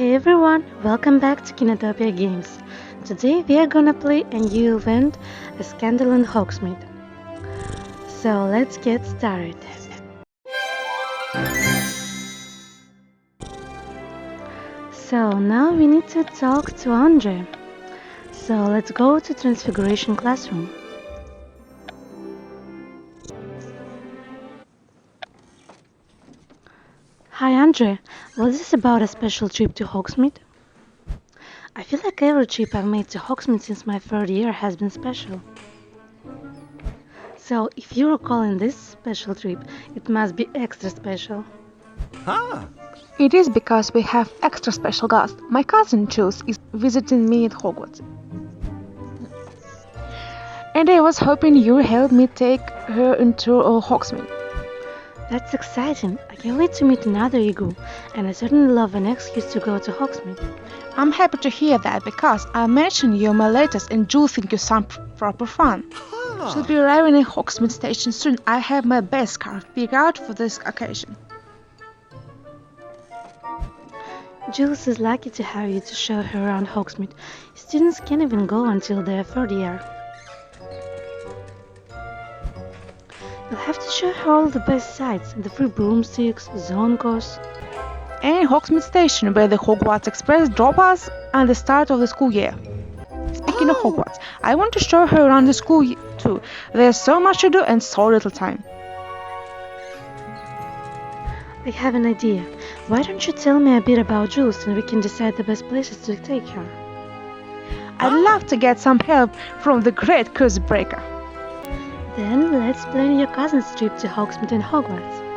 Hey everyone, welcome back to Kenatopia Games. Today we are gonna play a new event, a scandal in Hogsmeade. So let's get started. So now we need to talk to Andre. So let's go to Transfiguration classroom. Hi Andre, was this about a special trip to Hogsmeade? I feel like every trip I've made to Hogsmeade since my third year has been special. So if you're calling this special trip, it must be extra special. It is because we have extra special guest. My cousin Jules is visiting me at Hogwarts. And I was hoping you'd help me take her into Hogsmeade. That's exciting. I can't wait to meet another Egwu, and I certainly love an excuse to go to Hogsmeade. I'm happy to hear that because I mentioned you in my letters and Jules thinks you some proper fun. She'll be arriving in Hogsmeade station soon. I have my best scarf picked out for this occasion. Jules is lucky to have you to show her around Hogsmeade. Students can't even go until their third year. You'll have to show her all the best sights, the Three Broomsticks, Zonkos. And Hogsmeade station where the Hogwarts Express drop us at the start of the school year. Speaking of Hogwarts, I want to show her around the school too. There's so much to do and so little time. I have an idea. Why don't you tell me a bit about Jules and we can decide the best places to take her? I'd love to get some help from the great curse breaker. Then let's plan your cousin's trip to Hogsmeade and Hogwarts.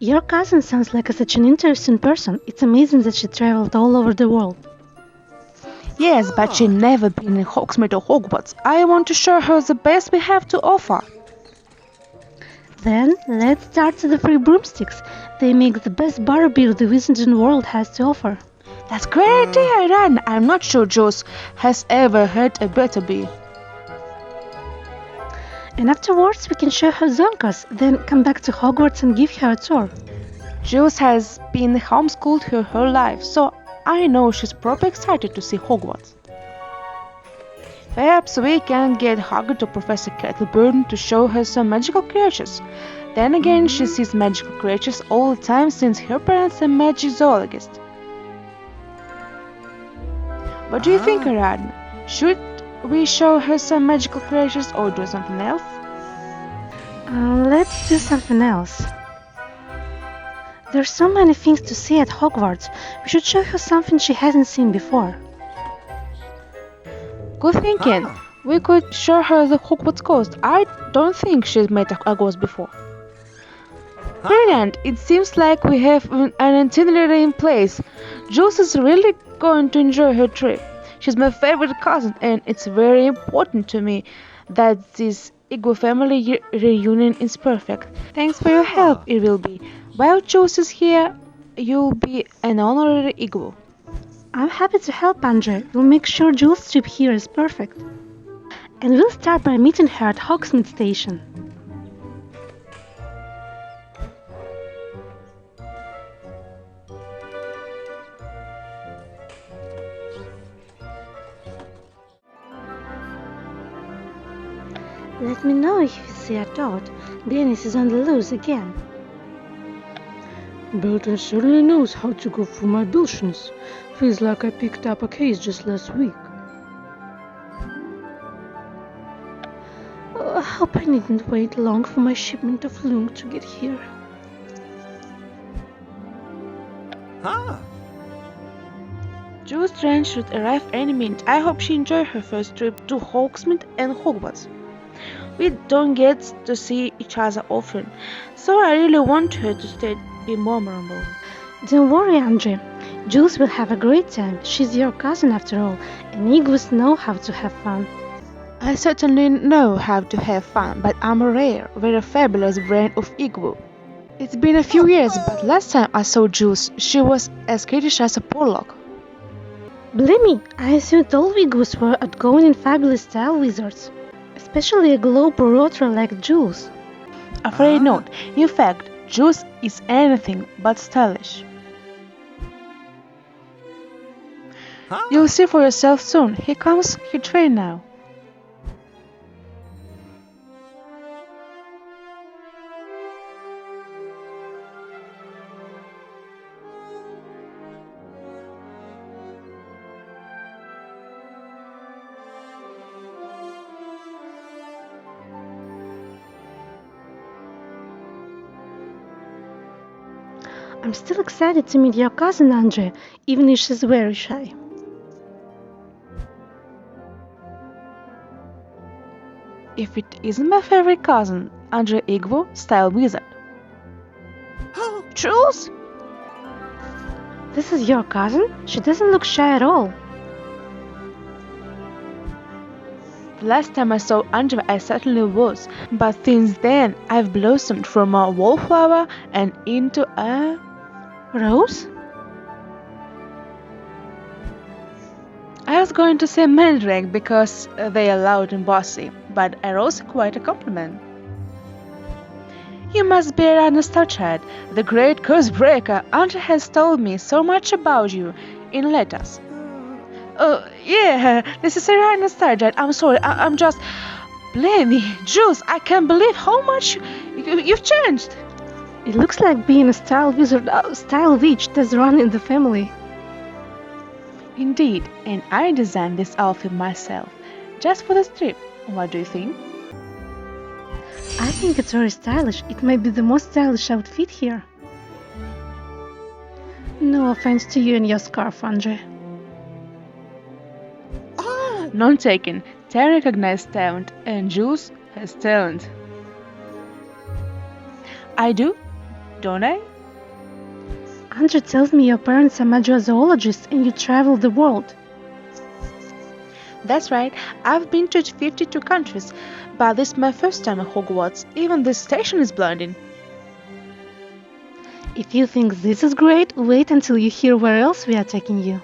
Your cousin sounds like such an interesting person. It's amazing that she traveled all over the world. Yes, but she's never been in Hogsmeade or Hogwarts. I want to show her the best we have to offer. Then let's start with the Three Broomsticks. They make the best butterbeer the Wizarding world has to offer. That's great idea, Iran. I'm not sure Jules has ever had a better beer. And afterwards we can show her Zonkos, then come back to Hogwarts and give her a tour. Jules has been homeschooled her whole life, so I know she's proper excited to see Hogwarts. Perhaps we can get Hagrid or Professor Kettleburn to show her some magical creatures. Then again, she sees magical creatures all the time since her parents are magic zoologists. What do you think, Ariadne? Should we show her some magical creatures or do something else? Let's do something else. There's so many things to see at Hogwarts. We should show her something she hasn't seen before. Good thinking. We could show her the Hogwarts ghost. I don't think she's met a ghost before. Brilliant! It seems like we have an itinerary in place. Jules is really going to enjoy her trip. She's my favorite cousin, and it's very important to me that this Egwu family reunion is perfect. Thanks for your help, it will be. While Jules is here, you'll be an honorary Egwu. I'm happy to help, Andre. We'll make sure Jules' trip here is perfect. And we'll start by meeting her at Hogsmeade Station. Let me know if you see a toad. Dennis is on the loose again. Belton certainly knows how to go through my bullshits. Feels like I picked up a case just last week. I hope I needn't wait long for my shipment of Lung to get here. Jules Strange should arrive any minute. I hope she enjoys her first trip to Hogsmeade and Hogwarts. We don't get to see each other often, so I really want her to stay be memorable. Don't worry, Andre. Jules will have a great time. She's your cousin after all, and Igwus know how to have fun. I certainly know how to have fun, but I'm a rare, very fabulous brand of Egwu. It's been a few years, but last time I saw Jules, she was as British as a Pollock. Believe me, I assumed all Igwus were outgoing and fabulous style wizards, especially a globe-trotter like Jules. Afraid not. In fact, Jules is anything but stylish. You'll see for yourself soon. Here comes her train now. I'm still excited to meet your cousin Andre, even if she's very shy. If it isn't my favorite cousin, Andre Egwu, style wizard. Jules? This is your cousin? She doesn't look shy at all. The last time I saw Andre, I certainly was, but since then I've blossomed from a wallflower and into a Rose? I was going to say mandrake because they are loud and bossy, but a rose is quite a compliment. You must be a nostalgiad, the great curse breaker. Andre has told me so much about you in letters. Oh, yeah, this is a nostalgiad. I'm sorry, I'm just... Blame me, Jules, I can't believe how much you've changed. It looks like being a style wizard, style witch does run in the family. Indeed, and I designed this outfit myself, just for this trip. What do you think? I think it's very stylish. It might be the most stylish outfit here. No offense to you and your scarf, Andre. None taken. Terry recognized talent, and Jules has talent. I do, don't I? Andre tells me your parents are major zoologists and you travel the world. That's right, I've been to 52 countries, but this is my first time at Hogwarts. Even this station is blinding. If you think this is great, wait until you hear where else we are taking you.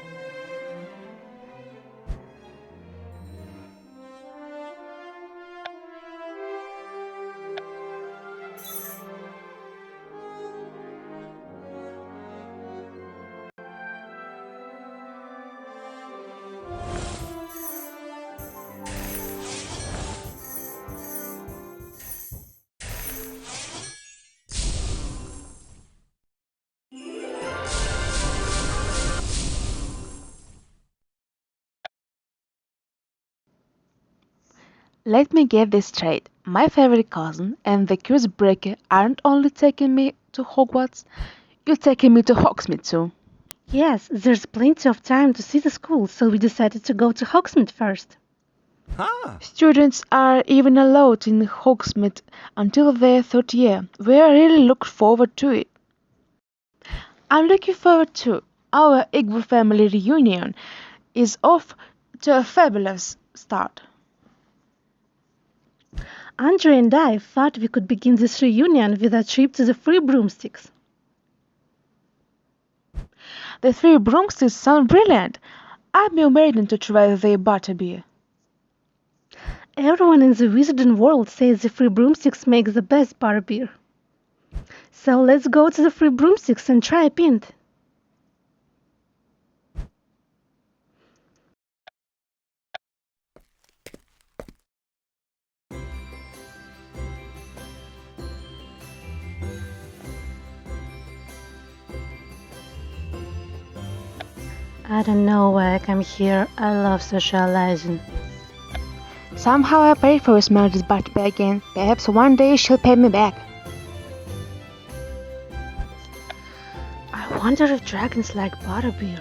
Let me get this straight. My favorite cousin and the curse breaker aren't only taking me to Hogwarts, you're taking me to Hogsmeade too. Yes, there's plenty of time to see the school, so we decided to go to Hogsmeade first. Students are even allowed in Hogsmeade until their third year. We really look forward to it. I'm looking forward to our Egwu family reunion is off to a fabulous start. Andre and I thought we could begin this reunion with a trip to the Three Broomsticks. The Three Broomsticks sound brilliant. I've been waiting to try their butterbeer. Everyone in the wizarding world says the Three Broomsticks make the best butterbeer. So let's go to the Three Broomsticks and try a pint. I don't know why I come here. I love socializing. Somehow I paid for Smarty's butterbeer again. Perhaps one day she'll pay me back. I wonder if dragons like butterbeer.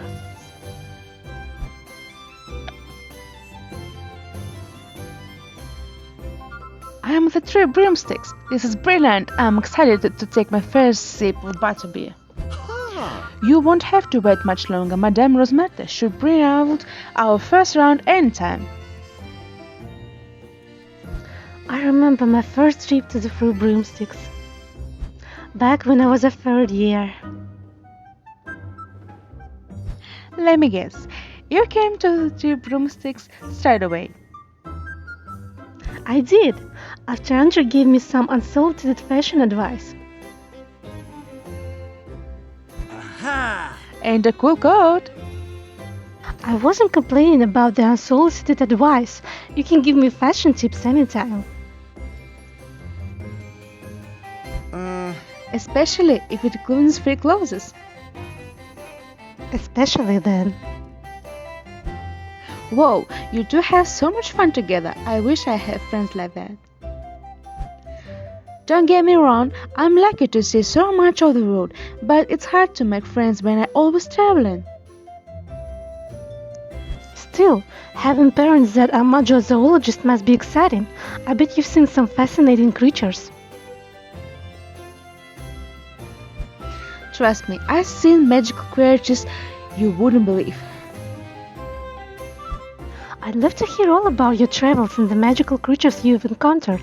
I am the Three Broomsticks. This is brilliant. I'm excited to take my first sip of butterbeer. You won't have to wait much longer. Madame Rosmeta should bring out our first round anytime. I remember my first trip to the Three Broomsticks, back when I was a third year. Let me guess. You came to the Three Broomsticks straight away. I did, after Andrew gave me some unsolicited fashion advice. And a cool coat. I wasn't complaining about the unsolicited advice. You can give me fashion tips anytime. Especially if it includes free clothes. Especially then. Whoa, you two have so much fun together. I wish I had friends like that. Don't get me wrong, I'm lucky to see so much of the world, but it's hard to make friends when I'm always traveling. Still, having parents that are major zoologists must be exciting. I bet you've seen some fascinating creatures. Trust me, I've seen magical creatures you wouldn't believe. I'd love to hear all about your travels and the magical creatures you've encountered.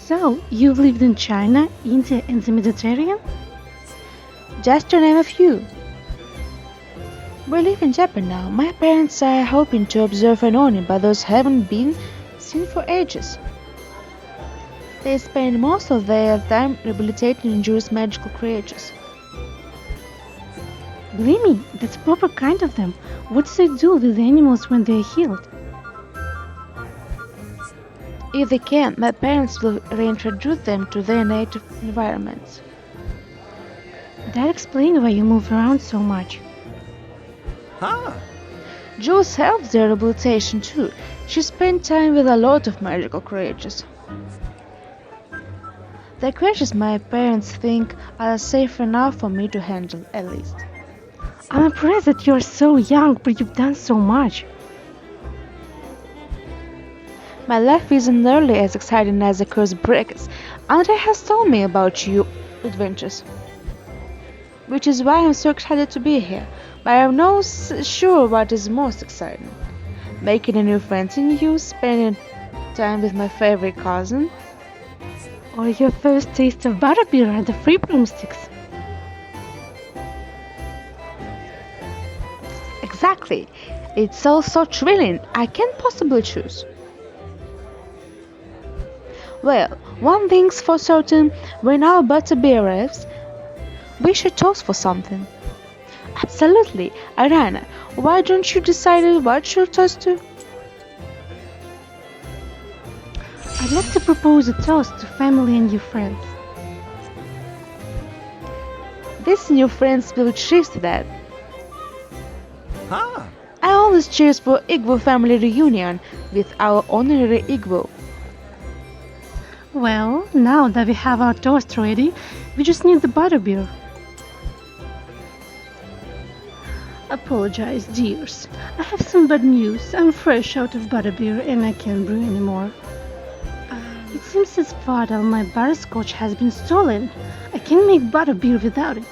So, you've lived in China, India, and the Mediterranean? Just to name a few. We live in Japan now. My parents are hoping to observe an Oni, but those haven't been seen for ages. They spend most of their time rehabilitating injured magical creatures. Believe me, that's proper kind of them. What do they do with the animals when they're healed? If they can, my parents will reintroduce them to their native environments. That explains why you move around so much. Jules helps their rehabilitation too. She spent time with a lot of magical creatures. The creatures my parents think are safe enough for me to handle, at least. I'm impressed that you're so young, but you've done so much. My life isn't nearly as exciting as the Curse Breakers. Andre has told me about your adventures, which is why I'm so excited to be here. But I'm not sure what is most exciting. Making a new friend in you, spending time with my favorite cousin, Or your first taste of butterbeer at the Three Broomsticks. Exactly. It's all so thrilling. I can't possibly choose. Well, one thing's for certain, when our butterbeer arrives, we should toast for something. Absolutely. Arana, why don't you decide what you'll toast to? I'd like to propose a toast to family and new friends. These new friends will cheers to that. I always cheers for Egwu family reunion with our honorary Egwu. Well, now that we have our toast ready, we just need the butterbeer. Apologize, dears. I have some bad news. I'm fresh out of butterbeer and I can't brew anymore. It seems his father, my butterscotch, has been stolen. I can't make butterbeer without it.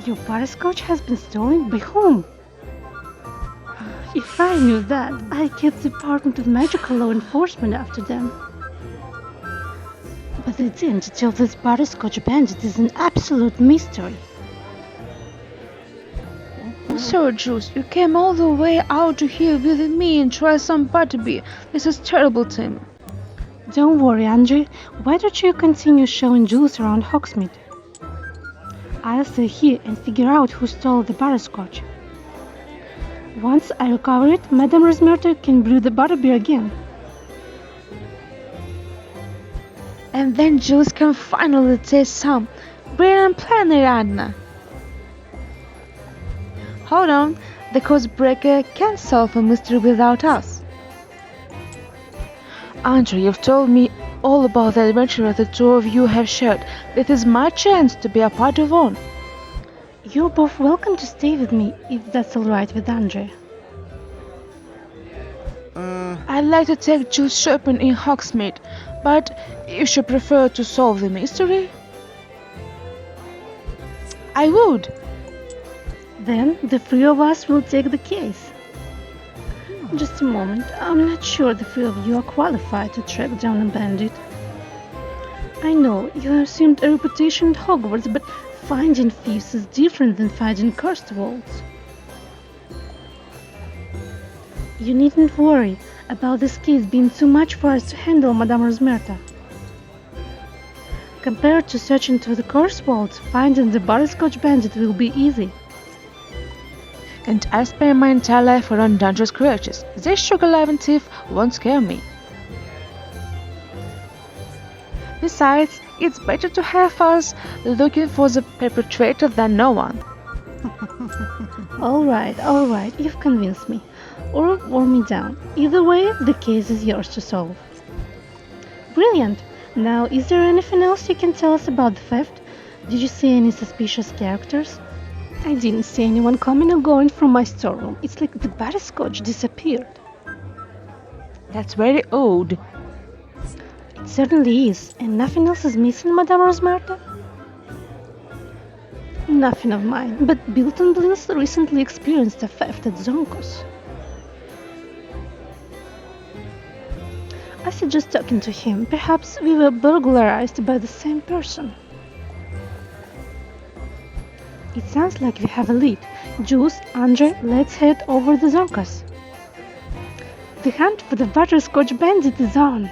Your butterscotch has been stolen? By whom? If I knew that, I'd get the Department of Magical Law Enforcement after them. But the identity of this butterscotch bandit is an absolute mystery. So, Jules, you came all the way out to here with me and try some butterbeer. This is terrible, Tim. Don't worry, Andre. Why don't you continue showing Jules around Hogsmeade? I'll stay here and figure out who stole the butterscotch. Once I recover it, Madame Rosmerta can brew the butterbeer again. And then Jules can finally taste some. Brilliant plan, Ariadna. Hold on, the codebreaker can't solve a mystery without us. Andre, you've told me all about the adventure the two of you have shared. This is my chance to be a part of one. You're both welcome to stay with me, if that's alright with Andre. I'd like to take Jules shopping in Hogsmeade, but if you prefer to solve the mystery, I would. Then the three of us will take the case. Just a moment, I'm not sure the three of you are qualified to track down a bandit. I know you have assumed a reputation at Hogwarts, but finding thieves is different than finding cursed walls. You needn't worry about this case being too much for us to handle, Madame Rosmerta. Compared to searching through the cursed walls, finding the butterscotch bandit will be easy. And I spend my entire life around dangerous creatures. This sugar-loving thief won't scare me. Besides, it's better to have us looking for the perpetrator than no one. Alright, you've convinced me. Or wore me down. Either way, the case is yours to solve. Brilliant! Now, is there anything else you can tell us about the theft? Did you see any suspicious characters? I didn't see anyone coming or going from my storeroom. It's like the butterscotch disappeared. That's very odd. It certainly is. And nothing else is missing, Madame Rosmerta? Nothing of mine, but Bilton Blins recently experienced a theft at Zonkos. I suggest talking to him. Perhaps we were burglarized by the same person. It sounds like we have a lead. Jules, Andre, let's head over the Zonkas. The hunt for the butterscotch bandit is on.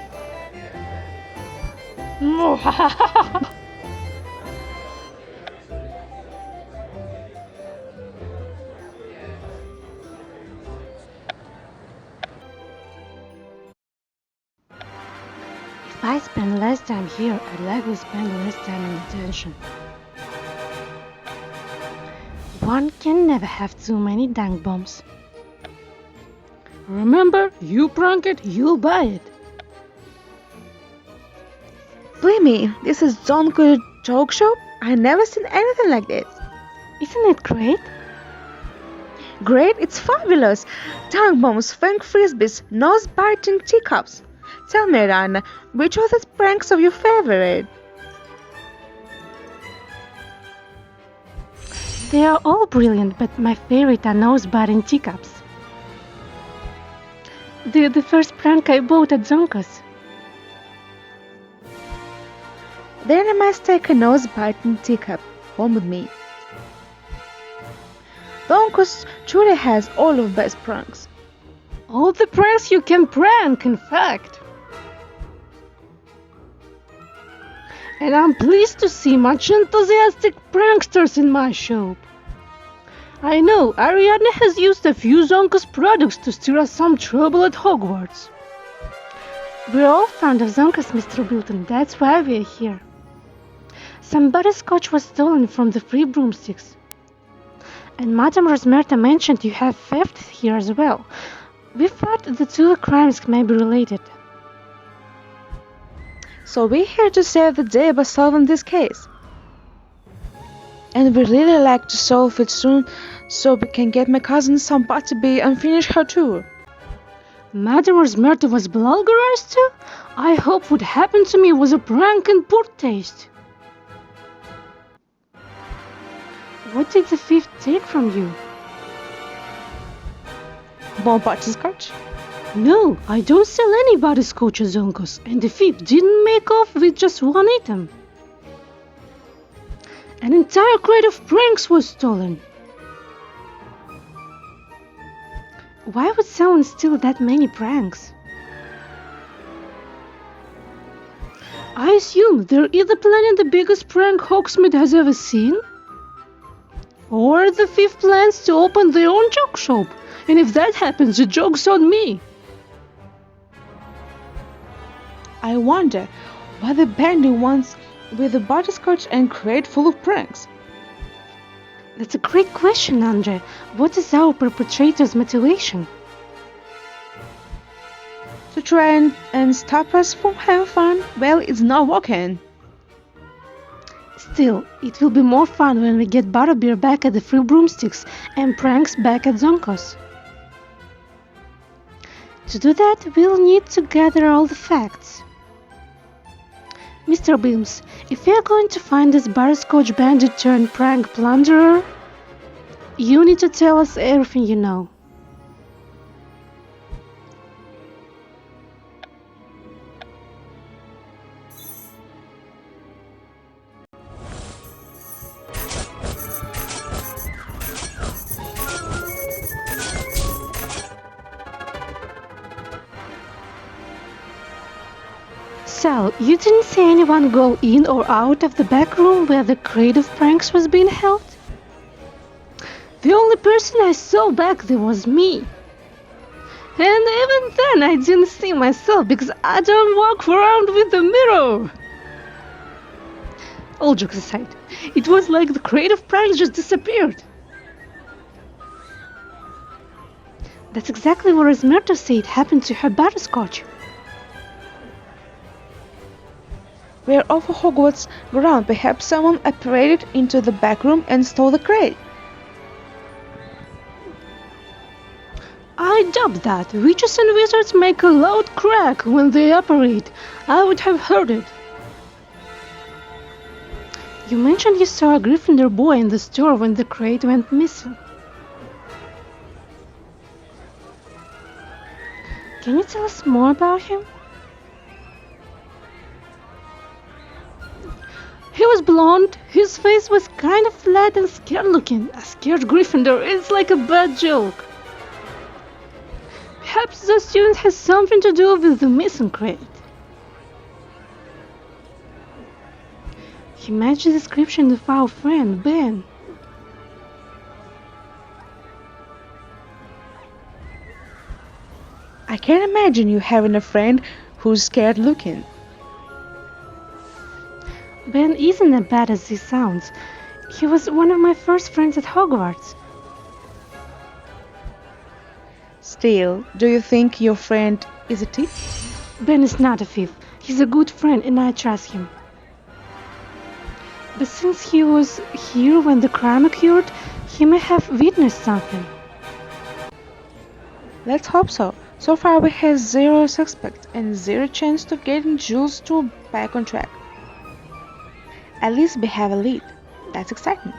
If I spend less time here, I'd likely spend less time in detention. One can never have too many dank bombs. Remember, you prank it, you'll buy it. Blimey, this is Zonko joke shop? I never seen anything like this. Isn't it great? Great, it's fabulous. Tank bombs, fang frisbees, nose-biting teacups. Tell me, Rana, which of these pranks are your favorite? They are all brilliant, but my favorite are nose-biting teacups. They're the first prank I bought at Zonkas. Then I must take a nose-biting teacup home with me. Zonkos truly has all of the best pranks. All the pranks you can prank, in fact. And I'm pleased to see much enthusiastic pranksters in my shop. I know Ariadne has used a few Zonko's products to steer us some trouble at Hogwarts. We're all fond of Zonko's, Mr. Bilton, that's why we're here. Some butterscotch was stolen from the Three Broomsticks. And Madame Rosmerta mentioned you have theft here as well. We thought the two crimes may be related. So we're here to save the day by solving this case. And we'd really like to solve it soon so we can get my cousin some butterbeer and finish her tour. Madame Rosmerta was vulgarized too? I hope what happened to me was a prank in poor taste. What did the thief take from you? More butterscotch? No, I don't sell any butterscotch at Zonkos, and the thief didn't make off with just one item. An entire crate of pranks was stolen. Why would someone steal that many pranks? I assume they're either planning the biggest prank Hogsmeade has ever seen, Or the fifth plans to open their own joke shop. And if that happens, the joke's on me. I wonder what the bandy wants with the butterscotch and crate full of pranks. That's a great question, Andre. What is our perpetrator's motivation? To try and stop us from having fun? Well, it's not working. Still, it will be more fun when we get Butterbeer back at the Three Broomsticks and Pranks back at Zonkos. To do that, we'll need to gather all the facts. Mr. Beams, if we are going to find this butterscotch bandit turned prank plunderer, you need to tell us everything you know. So, you didn't see anyone go in or out of the back room where the crate of pranks was being held? The only person I saw back there was me. And even then I didn't see myself because I don't walk around with a mirror. All jokes aside, it was like the crate of pranks just disappeared. That's exactly what Esmeralda said happened to her butterscotch. We're over Hogwarts ground. Perhaps someone apparated into the back room and stole the crate. I doubt that. Witches and wizards make a loud crack when they operate. I would have heard it. You mentioned you saw a Gryffindor boy in the store when the crate went missing. Can you tell us more about him? He was blonde, his face was kind of flat and scared looking. A scared Gryffindor is like a bad joke. Perhaps the student has something to do with the missing crate. He matched the description of our friend, Ben. I can't imagine you having a friend who's scared looking. Ben isn't as bad as he sounds. He was one of my first friends at Hogwarts. Still, do you think your friend is a thief? Ben is not a thief. He's a good friend and I trust him. But since he was here when the crime occurred, he may have witnessed something. Let's hope so. So far we have 0 suspects and 0 chance of getting Jules to back on track. At least we have a lead. That's exciting.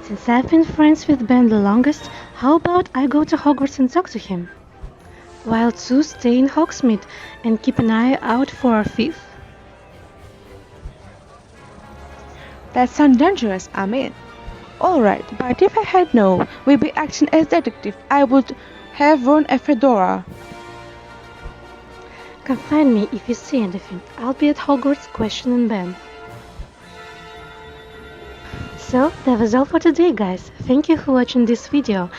Since I've been friends with Ben the longest, how about I go to Hogwarts and talk to him? While two stay in Hogsmeade and keep an eye out for our thief? That sounds dangerous, I'm in. Alright, but if I had known we'd be acting as detective, I would have worn a fedora. Come find me if you see anything. I'll be at Hogwarts questioning Ben. So, that was all for today, guys. Thank you for watching this video.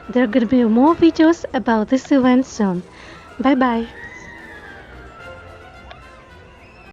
There are gonna be more videos about this event soon. Bye bye.